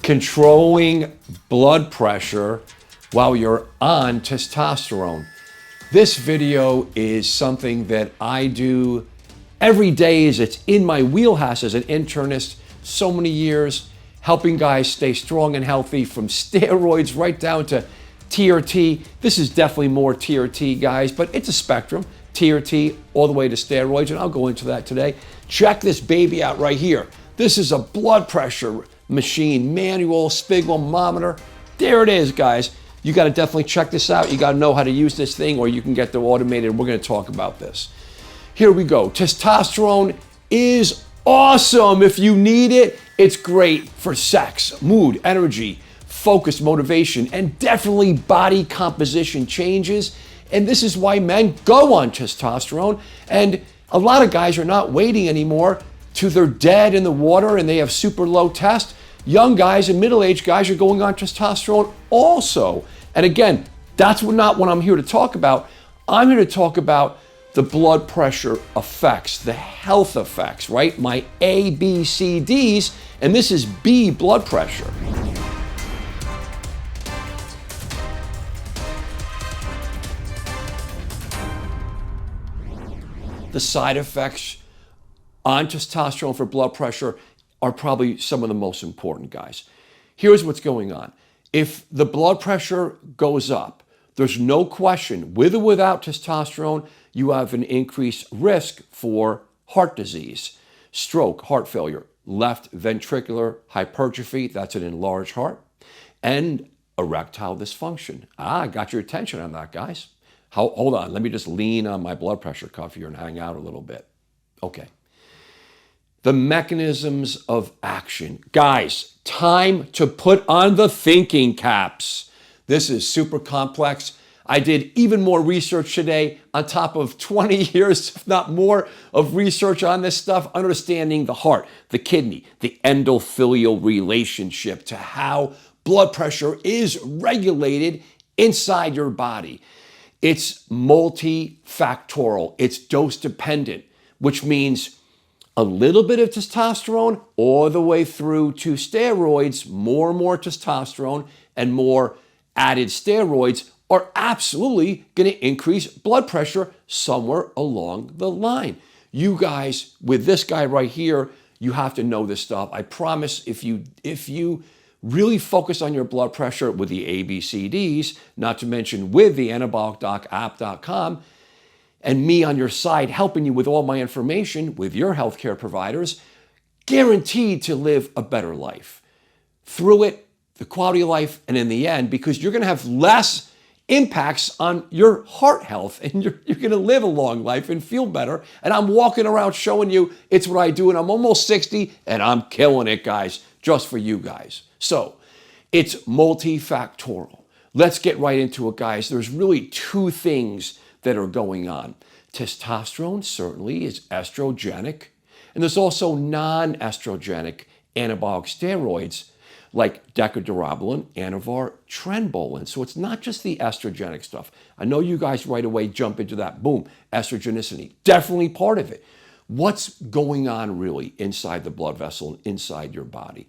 controlling blood pressure while you're on testosterone. This video is something that I do every day, as it's in my wheelhouse as an internist, so many years, helping guys stay strong and healthy from steroids right down to TRT. This is definitely more TRT, guys, but it's a spectrum. TRT all the way to steroids, and I'll go into that today. Check this baby out right here. This is a blood pressure machine, manual sphygmomanometer. There it is, guys. You got to definitely check this out. You got to know how to use this thing, or you can get the automated. We're going to talk about this. Here we go. Testosterone is awesome. If you need it, it's great for sex, mood, energy, focus, motivation, and definitely body composition changes. And this is why men go on testosterone. And a lot of guys are not waiting anymore till they're dead in the water and they have super low test. Young guys and middle-aged guys are going on testosterone also. And again, that's not what I'm here to talk about. I'm here to talk about the blood pressure effects, the health effects, right? My A, B, C, Ds, and this is B, blood pressure. The side effects on testosterone for blood pressure are probably some of the most important, guys. Here's what's going on. If the blood pressure goes up, there's no question, with or without testosterone, you have an increased risk for heart disease, stroke, heart failure, left ventricular hypertrophy, that's an enlarged heart, and erectile dysfunction. I got your attention on that, guys. Hold on, let me just lean on my blood pressure cuff here and hang out a little bit. Okay. The mechanisms of action. Guys, time to put on the thinking caps. This is super complex. I did even more research today on top of 20 years, if not more, of research on this stuff, understanding the heart, the kidney, the endothelial relationship to how blood pressure is regulated inside your body. It's multifactorial, it's dose dependent, which means a little bit of testosterone all the way through to steroids, more and more testosterone and more added steroids are absolutely going to increase blood pressure somewhere along the line. You guys, with this guy right here, you have to know this stuff. I promise if you really focus on your blood pressure with the ABCDs, not to mention with the anabolicdocapp.com, and me on your side helping you with all my information with your healthcare providers, guaranteed to live a better life. Through it, the quality of life, and in the end, because you're going to have less impacts on your heart health and you're going to live a long life and feel better. And I'm walking around showing you it's what I do, and I'm almost 60 and I'm killing it, guys, just for you guys. So it's multifactorial. Let's get right into it, guys. There's really two things that are going on. Testosterone certainly is estrogenic, and there's also non-estrogenic anabolic steroids like decadorabolin, anavar, trenbolin. So it's not just the estrogenic stuff. I know you guys right away jump into that, boom, estrogenicity, definitely part of it. What's going on really inside the blood vessel and inside your body?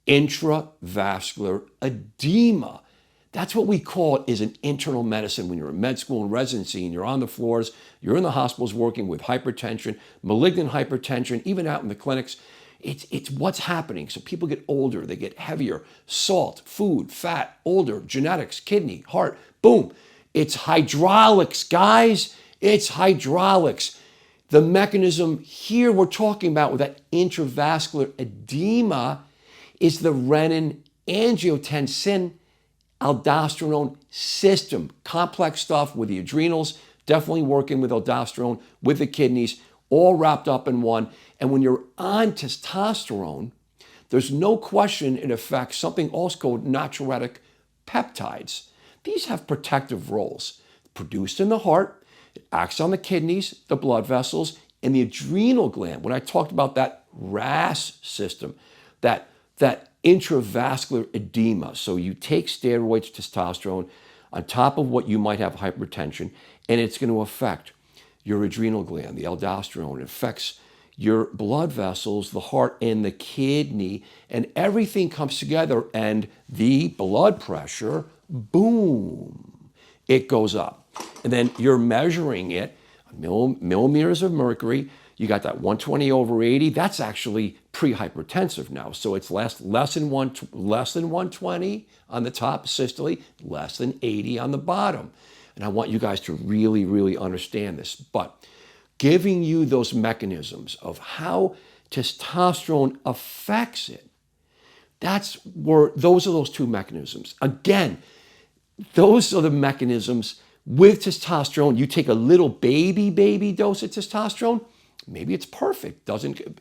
Intravascular edema. That's what we call it, is an internal medicine when you're in med school and residency and you're on the floors, you're in the hospitals working with hypertension, malignant hypertension, even out in the clinics. It's what's happening. So people get older, they get heavier, salt, food, fat, older, genetics, kidney, heart, boom. It's hydraulics, guys. It's hydraulics. The mechanism here we're talking about with that intravascular edema is the renin-angiotensin aldosterone system. Complex stuff with the adrenals, definitely working with aldosterone, with the kidneys, all wrapped up in one. And when you're on testosterone, there's no question it affects something also called natriuretic peptides. These have protective roles. Produced in the heart, it acts on the kidneys, the blood vessels, and the adrenal gland. When I talked about that RAS system, that intravascular edema. So you take steroids, testosterone, on top of what you might have hypertension, and it's going to affect your adrenal gland, the aldosterone. It affects your blood vessels, the heart and the kidney, and everything comes together, and the blood pressure, boom, it goes up. And then you're measuring it, millimeters of mercury. You got that 120/80. That's actually pre-hypertensive now. So it's less than 120 on the top systole, less than 80 on the bottom. And I want you guys to really, really understand this. But giving you those mechanisms of how testosterone affects it, those are those two mechanisms. Again, those are the mechanisms. With testosterone, you take a little baby dose of testosterone, maybe it's perfect.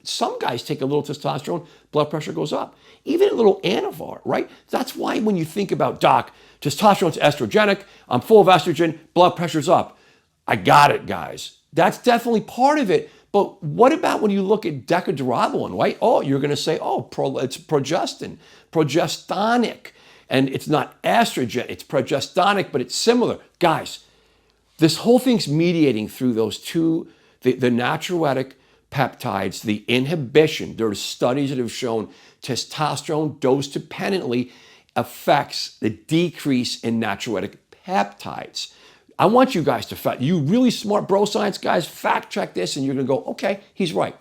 Some guys take a little testosterone, blood pressure goes up. Even a little Anavar, right? That's why when you think about, doc, testosterone's estrogenic, I'm full of estrogen, blood pressure's up. I got it, guys. That's definitely part of it. But what about when you look at decadurabolin, right? Oh, you're going to say, it's progestin, progestonic. And it's not estrogen, it's progestonic, but it's similar. Guys, this whole thing's mediating through those two, the natriuretic peptides, the inhibition. There are studies that have shown testosterone dose-dependently affects the decrease in natriuretic peptides. I want you guys you really smart bro science guys, fact check this, and you're going to go, okay, he's right.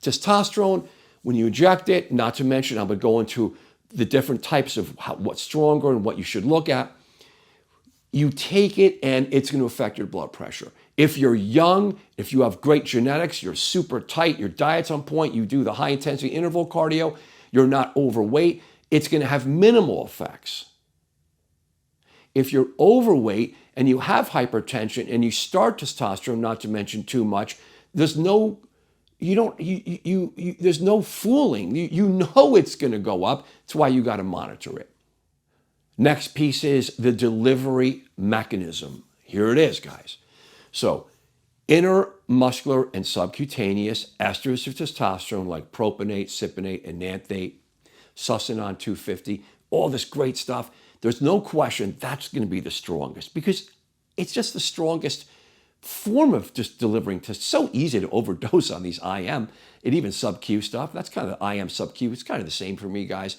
Testosterone, when you inject it, not to mention, I'm going to go into the different types of what's stronger and what you should look at. You take it and it's going to affect your blood pressure. If you're young, if you have great genetics, you're super tight, your diet's on point, you do the high intensity interval cardio, you're not overweight, it's going to have minimal effects. If you're overweight and you have hypertension and you start testosterone, not to mention too much, there's no fooling. You know it's going to go up. That's why you got to monitor it. Next piece is the delivery mechanism. Here it is, guys. So intermuscular and subcutaneous esters of testosterone like propionate, cypionate, enanthate, succinon 250, all this great stuff. There's no question that's going to be the strongest because it's just the strongest form of just delivering testosterone. It's so easy to overdose on these IM and even sub-Q stuff. That's kind of the IM sub-Q. It's kind of the same for me, guys.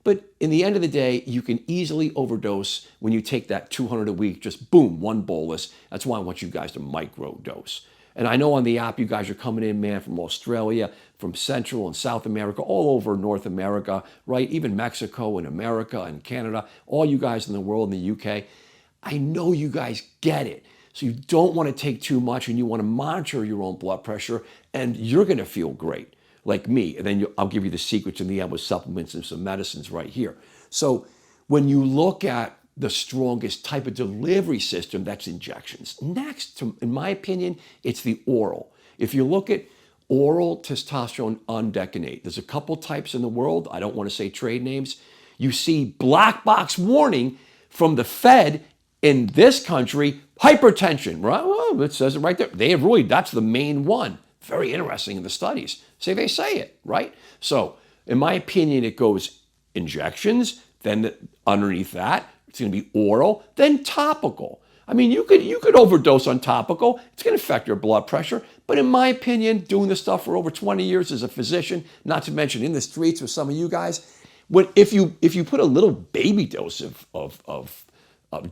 But in the end of the day, you can easily overdose when you take that 200 a week, just boom, one bolus. That's why I want you guys to microdose. And I know on the app, you guys are coming in, man, from Australia, from Central and South America, all over North America, right? Even Mexico and America and Canada, all you guys in the world, in the UK. I know you guys get it. So you don't want to take too much and you want to monitor your own blood pressure and you're going to feel great, like me. And then I'll give you the secrets in the end with supplements and some medicines right here. So when you look at the strongest type of delivery system, that's injections. Next, in my opinion, it's the oral. If you look at oral testosterone undecanate, there's a couple types in the world. I don't want to say trade names. You see black box warning from the Fed in this country, hypertension, right? Well, it says it right there. That's the main one. Very interesting in the studies. They say it, right? So in my opinion, it goes injections, then underneath that, it's going to be oral, then topical. I mean, you could overdose on topical. It's going to affect your blood pressure. But in my opinion, doing this stuff for over 20 years as a physician, not to mention in the streets with some of you guys, if you put a little baby dose of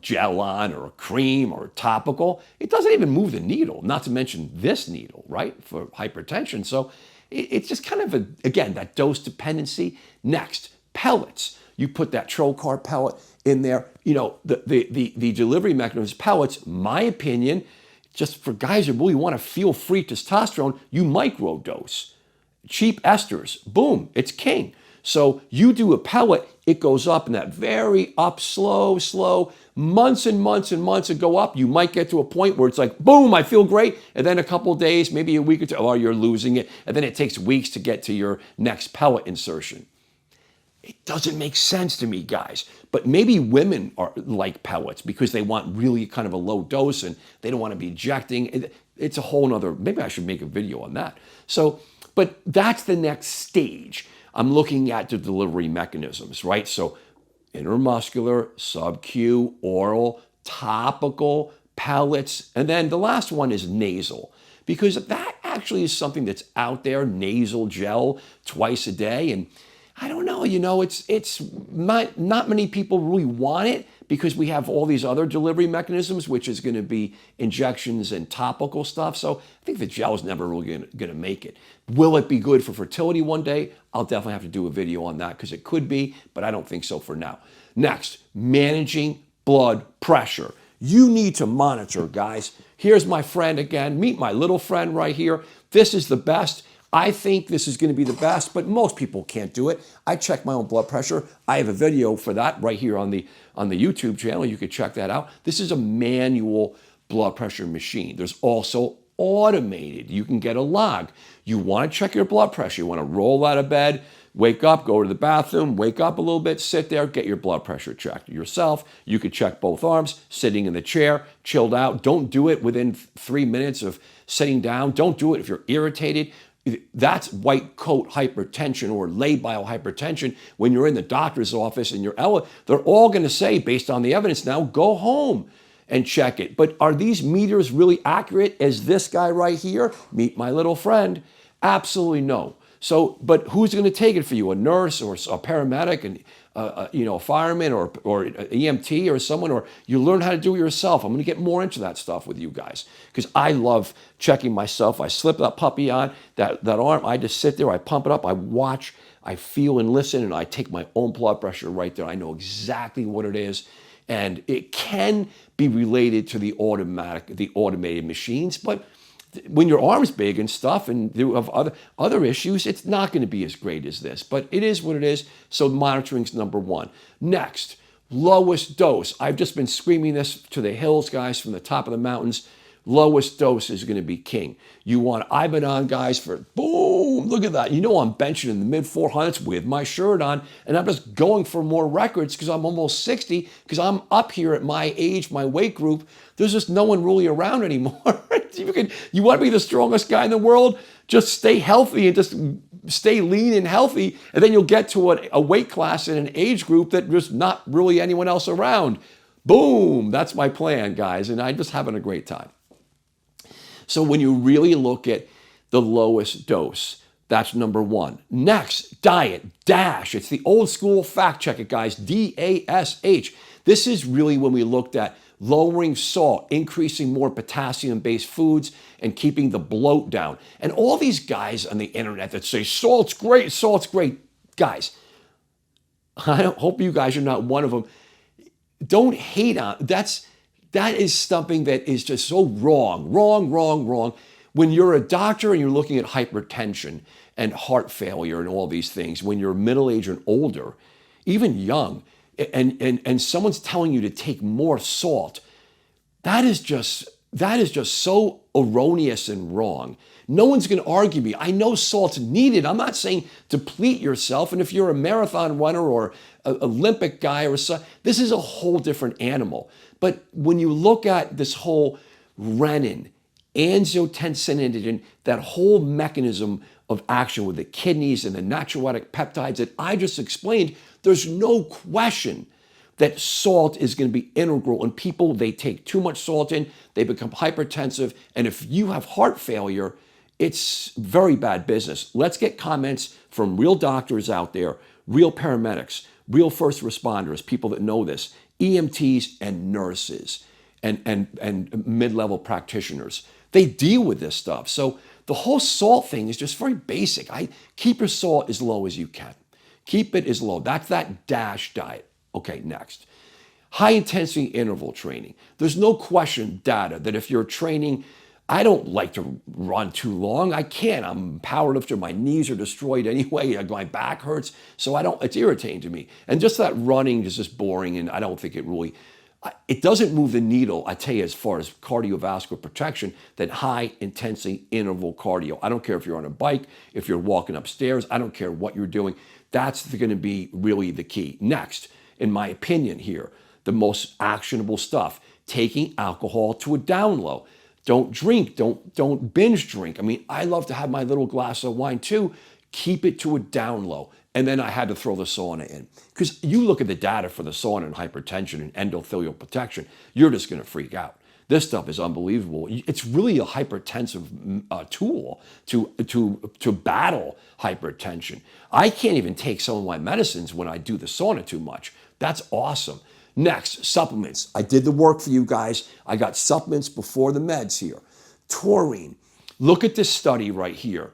gel on or a cream or a topical, it doesn't even move the needle, not to mention this needle, right, for hypertension. So it's just kind of, again, that dose dependency. Next, pellets. You put that trocar pellet in there. The delivery mechanism pellets, my opinion, just for guys who really want to feel free testosterone, you microdose. Cheap esters, boom, it's king. So you do a pellet, it goes up in that very up, slow, months and months and months and go up. You might get to a point where it's like, boom, I feel great. And then a couple of days, maybe a week or two, you're losing it. And then it takes weeks to get to your next pellet insertion. It doesn't make sense to me, guys. But maybe women are like pellets because they want really kind of a low dose and they don't want to be injecting. It's a whole nother, maybe I should make a video on that. So, but that's the next stage. I'm looking at the delivery mechanisms, right? So intermuscular, sub-Q, oral, topical, pellets, and then the last one is nasal, because that actually is something that's out there, nasal gel twice a day. And I don't know, it's not many people really want it because we have all these other delivery mechanisms, which is going to be injections and topical stuff. So I think the gel is never really going to make it. Will it be good for fertility one day? I'll definitely have to do a video on that because it could be, but I don't think so for now. Next, managing blood pressure. You need to monitor, guys. Here's my friend again. Meet my little friend right here. This is the best. I think this is going to be the best, but most people can't do it. I check my own blood pressure. I have a video for that right here on the YouTube channel. You can check that out. This is a manual blood pressure machine. There's also automated. You can get a log. You want to check your blood pressure. You want to roll out of bed, wake up, go to the bathroom, wake up a little bit, sit there, get your blood pressure checked yourself. You could check both arms, sitting in the chair, chilled out. Don't do it within 3 minutes of sitting down. Don't do it if you're irritated. That's white coat hypertension or labile hypertension. When you're in the doctor's office and they're all going to say, based on the evidence now, go home and check it. But are these meters really accurate as this guy right here? Meet my little friend. Absolutely no. So, but who's going to take it for you? A nurse or a paramedic, and a fireman or an EMT or someone, or you learn how to do it yourself. I'm going to get more into that stuff with you guys because I love checking myself. I slip that puppy on, that arm. I just sit there, I pump it up, I watch, I feel and listen, and I take my own blood pressure right there. I know exactly what it is. And it can be related to the automated machines, but when your arm's big and stuff and you have other issues, it's not going to be as great as this, but it is what it is. So monitoring's number one. Next, lowest dose. I've just been screaming this to the hills, guys, from the top of the mountains. Lowest dose is going to be king. You want Ibadan, guys, for boom, look at that. I'm benching in the mid 400s with my shirt on, and I'm just going for more records because I'm almost 60, because I'm up here at my age, my weight group. There's just no one really around anymore. You want to be the strongest guy in the world? Just stay healthy and just stay lean and healthy, and then you'll get to a weight class in an age group that there's not really anyone else around. Boom, that's my plan, guys, and I'm just having a great time. So when you really look at the lowest dose, that's number one. Next, diet, DASH. It's the old school fact check it, guys, DASH. This is really when we looked at lowering salt, increasing more potassium-based foods, and keeping the bloat down. And all these guys on the internet that say, salt's great, guys, I hope you guys are not one of them. Don't hate on, that is something that is just so wrong. When you're a doctor and you're looking at hypertension and heart failure and all these things, when you're middle-aged and older, even young, and someone's telling you to take more salt, that is just so erroneous and wrong. No one's going to argue me. I know salt's needed. I'm not saying deplete yourself. And if you're a marathon runner or an Olympic guy or so, this is a whole different animal. But when you look at this whole renin, angiotensin, that whole mechanism of action with the kidneys and the natriuretic peptides that I just explained, there's no question that salt is going to be integral. And people, they take too much salt in, they become hypertensive. And if you have heart failure, it's very bad business. Let's get comments from real doctors out there, real paramedics, real first responders, people that know this, EMTs and nurses and mid-level practitioners. They deal with this stuff. So the whole salt thing is just very basic. Keep your salt as low as you can. Keep it as low. That's that DASH diet. Okay, next. High intensity interval training. There's no question data that if you're training, I don't like to run too long. I can't. I'm a powerlifter. My knees are destroyed anyway. My back hurts. So it's irritating to me. And just that running is just boring, and I don't think it doesn't move the needle, I tell you, as far as cardiovascular protection, than high intensity interval cardio. I don't care if you're on a bike, if you're walking upstairs, I don't care what you're doing. That's going to be really the key. Next, in my opinion here, the most actionable stuff, taking alcohol to a down low. Don't drink, don't binge drink. I mean, I love to have my little glass of wine too. Keep it to a down low. And then I had to throw the sauna in. Because you look at the data for the sauna and hypertension and endothelial protection, you're just going to freak out. This stuff is unbelievable. It's really a hypertensive tool to battle hypertension. I can't even take some of my medicines when I do the sauna too much. That's awesome. Next, supplements. I did the work for you guys. I got supplements before the meds here. Taurine. Look at this study right here.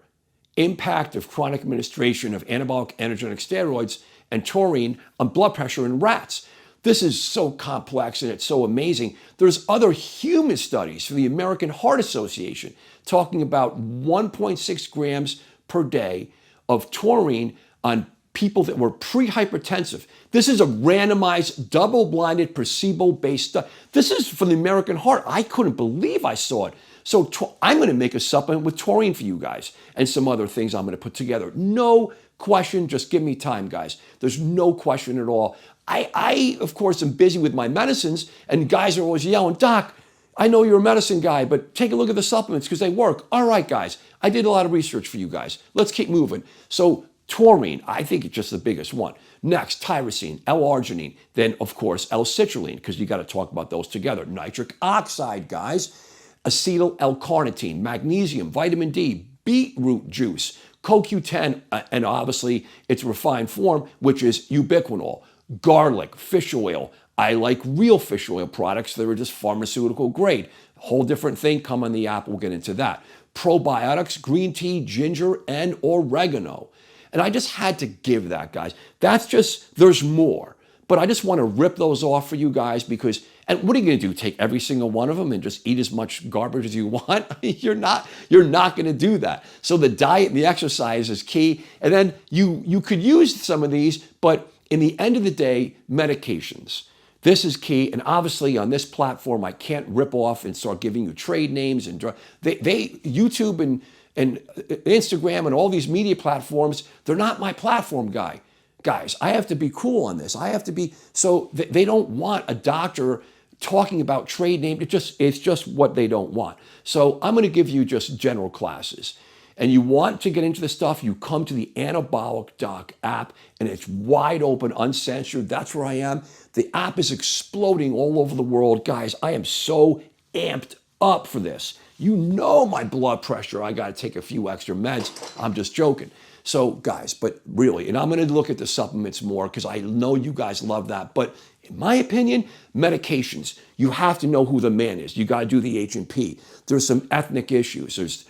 Impact of chronic administration of anabolic androgenic steroids and taurine on blood pressure in rats. This is so complex and it's so amazing. There's other human studies from the American Heart Association talking about 1.6 grams per day of taurine on people that were pre-hypertensive. This is a randomized, double-blinded, placebo-based study. This is from the American Heart. I couldn't believe I saw it. So I'm going to make a supplement with taurine for you guys and some other things I'm going to put together. No question. Just give me time, guys. There's no question at all. I, of course, am busy with my medicines, and guys are always yelling, Doc, I know you're a medicine guy, but take a look at the supplements because they work. All right, guys. I did a lot of research for you guys. Let's keep moving. So taurine, I think it's just the biggest one. Next, tyrosine, L-arginine. Then, of course, L-citrulline, because you got to talk about those together. Nitric oxide, guys. Acetyl L-carnitine, magnesium, vitamin D, beetroot juice, CoQ10, and obviously its refined form, which is ubiquinol, garlic, fish oil. I like real fish oil products that are just pharmaceutical grade. Whole different thing. Come on the app. We'll get into that. Probiotics, green tea, ginger, and oregano. And I just had to give that, guys. That's just, there's more. But I just want to rip those off for you guys because, and what are you going to do? Take every single one of them and just eat as much garbage as you want? I mean, you're not going to do that. So the diet and the exercise is key. And then you could use some of these, but in the end of the day, medications. This is key. And obviously on this platform, I can't rip off and start giving you trade names and YouTube and Instagram and all these media platforms, they're not my platform, guys. I have to be cool on this. I have to be, so they don't want a doctor talking about trade name. It's just what they don't want. So I'm going to give you just general classes. And you want to get into this stuff, you come to the Anabolic Doc app, and it's wide open, uncensored. That's where I am. The app is exploding all over the world. Guys, I am so amped up for this. You know my blood pressure. I got to take a few extra meds. I'm just joking. So guys, but really, and I'm going to look at the supplements more because I know you guys love that. But in my opinion, medications, you have to know who the man is. You got to do the H&P. There's some ethnic issues. There's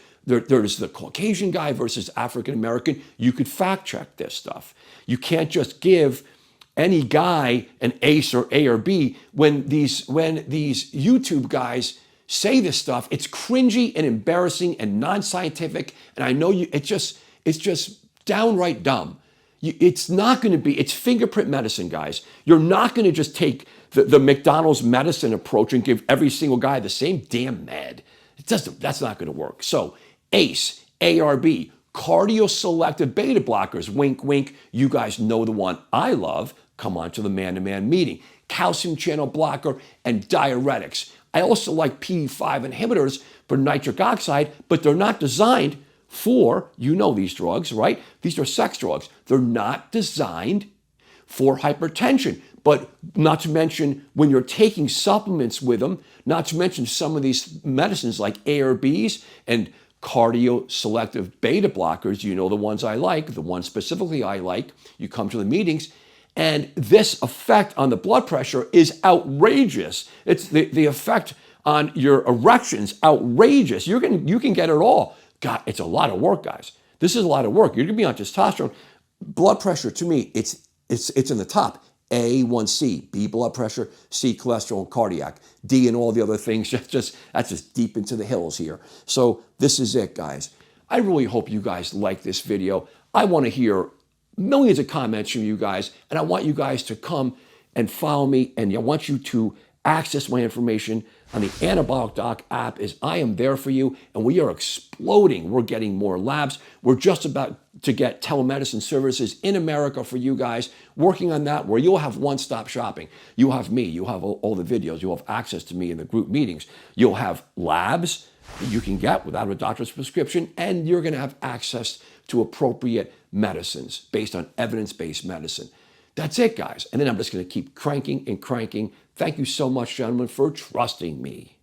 the Caucasian guy versus African American. You could fact check this stuff. You can't just give any guy an ACE or A or B when these YouTube guys say this stuff. It's cringy and embarrassing and non-scientific. And I know it's just downright dumb. It's not going to be, it's fingerprint medicine, guys. You're not going to just take the McDonald's medicine approach and give every single guy the same damn med. That's not going to work. So ACE, ARB, cardio-selective beta blockers, wink, wink. You guys know the one I love. Come on to the man-to-man meeting. Calcium channel blocker and diuretics. I also like PDE5 inhibitors for nitric oxide, but they're not designed for, you know these drugs, right? These are sex drugs. They're not designed for hypertension. But not to mention when you're taking supplements with them, not to mention some of these medicines like ARBs and cardio-selective beta blockers, you know the ones I like, the ones specifically I like, you come to the meetings, and this effect on the blood pressure is outrageous. It's the effect on your erections, outrageous. You can get it all. God, it's a lot of work, guys. This is a lot of work. You're gonna be on testosterone. Blood pressure, to me, it's in the top. A1C, B blood pressure, C cholesterol and cardiac, D and all the other things. That's just deep into the hills here. So this is it, guys. I really hope you guys like this video. I want to hear millions of comments from you guys, and I want you guys to come and follow me, and I want you to access my information on the Anabolic Doc app. As I am there for you, and we are exploding. We're getting more labs. We're just about to get telemedicine services in America for you guys, working on that, where you'll have one-stop shopping. You'll have me. You'll have all the videos. You'll have access to me in the group meetings. You'll have labs that you can get without a doctor's prescription, and you're going to have access to appropriate medicines based on evidence-based medicine. That's it, guys. And then I'm just going to keep cranking and cranking. Thank you so much, gentlemen, for trusting me.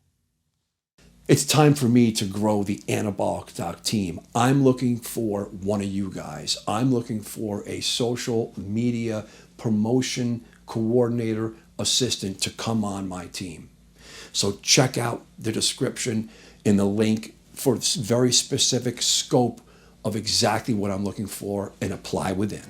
It's time for me to grow the Anabolic Doc team. I'm looking for one of you guys. I'm looking for a social media promotion coordinator assistant to come on my team. So check out the description in the link for this very specific scope of exactly what I'm looking for and apply within.